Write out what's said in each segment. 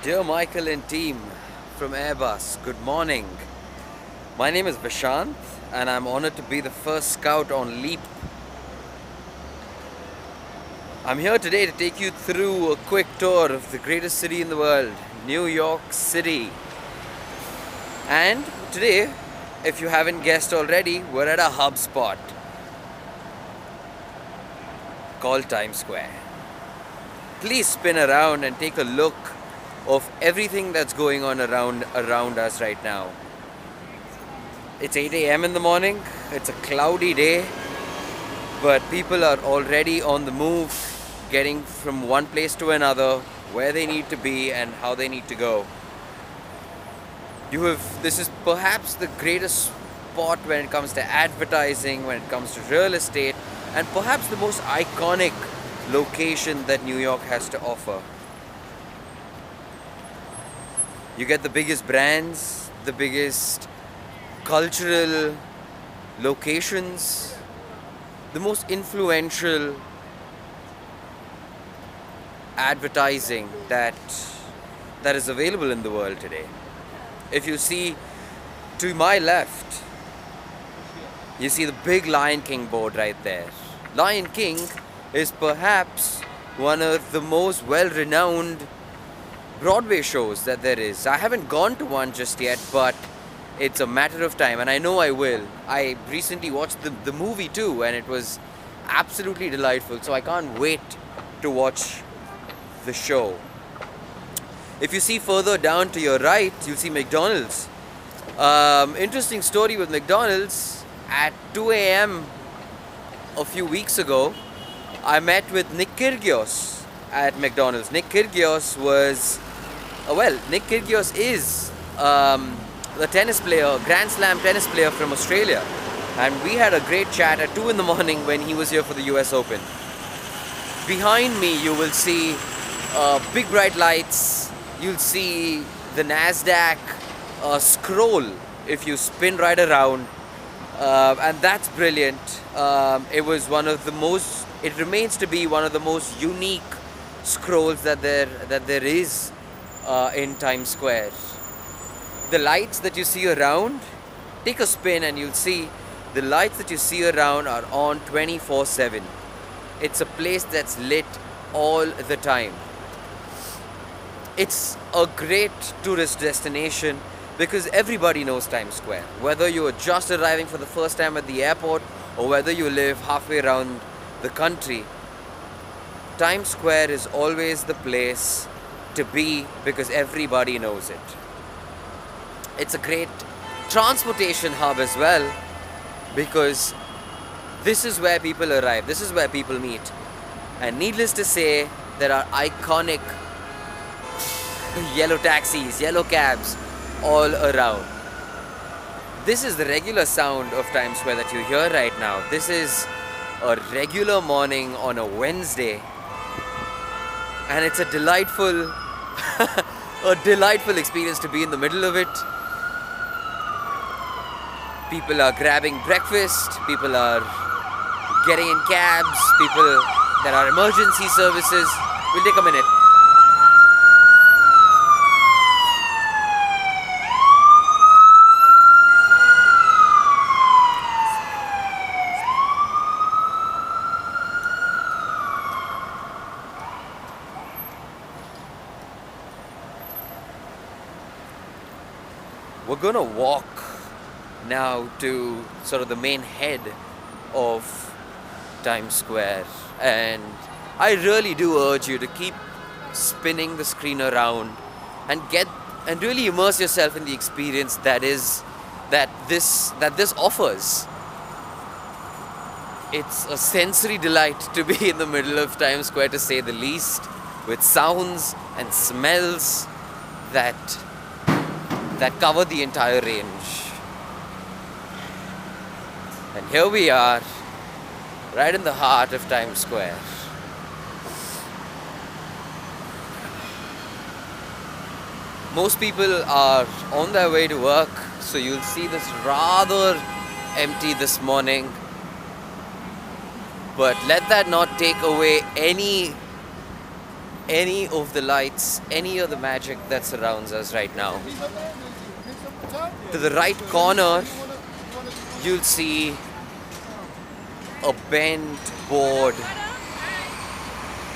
Dear Michael and team from Airbus, good morning. My name is Vishant and I'm honored to be the first scout on LEAP. I'm here today to take you through a quick tour of the greatest city in the world, New York City. And today, if you haven't guessed already, we're at a hub spot called Times Square. Please spin around and take a look of everything that's going on around us right now. It's 8 a.m. in the morning, it's a cloudy day, but people are already on the move, getting from one place to another, where they need to be and how they need to go. This is perhaps the greatest spot when it comes to advertising, when it comes to real estate, and perhaps the most iconic location that New York has to offer. You get the biggest brands, the biggest cultural locations, the most influential advertising that is available in the world today. If you see to my left, you see the big Lion King board right there. Lion King is perhaps one of the most well-renowned Broadway shows that there is. I haven't gone to one just yet, but it's a matter of time, and I know I will. I recently watched the movie too, and it was absolutely delightful, so I can't wait to watch the show. If you see further down to your right, you'll see McDonald's. Interesting story with McDonald's. At 2 a.m. a few weeks ago, I met with Nick Kyrgios at McDonald's. Nick Kyrgios is a tennis player, Grand Slam tennis player from Australia. And we had a great chat at 2 in the morning when he was here for the US Open. Behind me you will see big bright lights. You'll see the NASDAQ scroll if you spin right around. And that's brilliant. It remains to be one of the most unique scrolls that there is in Times Square. The lights that you see around, take a spin and you'll see the lights that you see around are on 24/7. It's a place that's lit all the time. It's a great tourist destination because everybody knows Times Square. Whether you are just arriving for the first time at the airport or whether you live halfway around the country, Times Square is always the place to be because everybody knows it. It's a great transportation hub as well because this is where people arrive, this is where people meet. And needless to say, there are iconic yellow taxis, yellow cabs all around. This is the regular sound of Times Square that you hear right now. This is a regular morning on a Wednesday, and it's a delightful experience to be in the middle of it. People are grabbing breakfast, people are getting in cabs, there are emergency services. We'll take a minute. We're gonna walk now to sort of the main head of Times Square, and I really do urge you to keep spinning the screen around and really immerse yourself in the experience that this offers. It's a sensory delight to be in the middle of Times Square, to say the least, with sounds and smells that cover the entire range. And here we are, right in the heart of Times Square. Most people are on their way to work, so you'll see this rather empty this morning. But let that not take away any any of the lights, any of the magic that surrounds us right now. To the right corner, you'll see a bent board,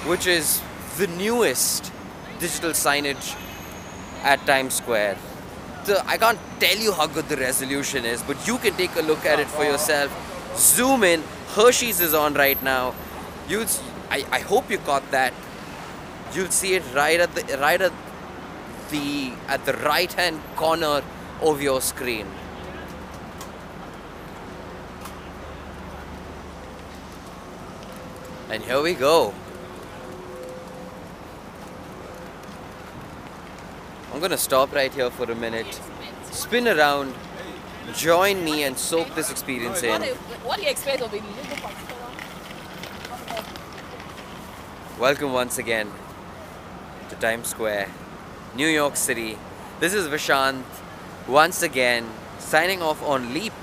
which is the newest digital signage at Times Square. I can't tell you how good the resolution is, but you can take a look at it for yourself. Zoom in. Hershey's is on right now. I hope you caught that. You'll see it right at the right hand corner of your screen. And here we go. I'm gonna stop right here for a minute, spin around, join me and soak this experience in. What do you expect of it? Welcome once again to Times Square, New York City. This is Vishant, once again signing off on Leap.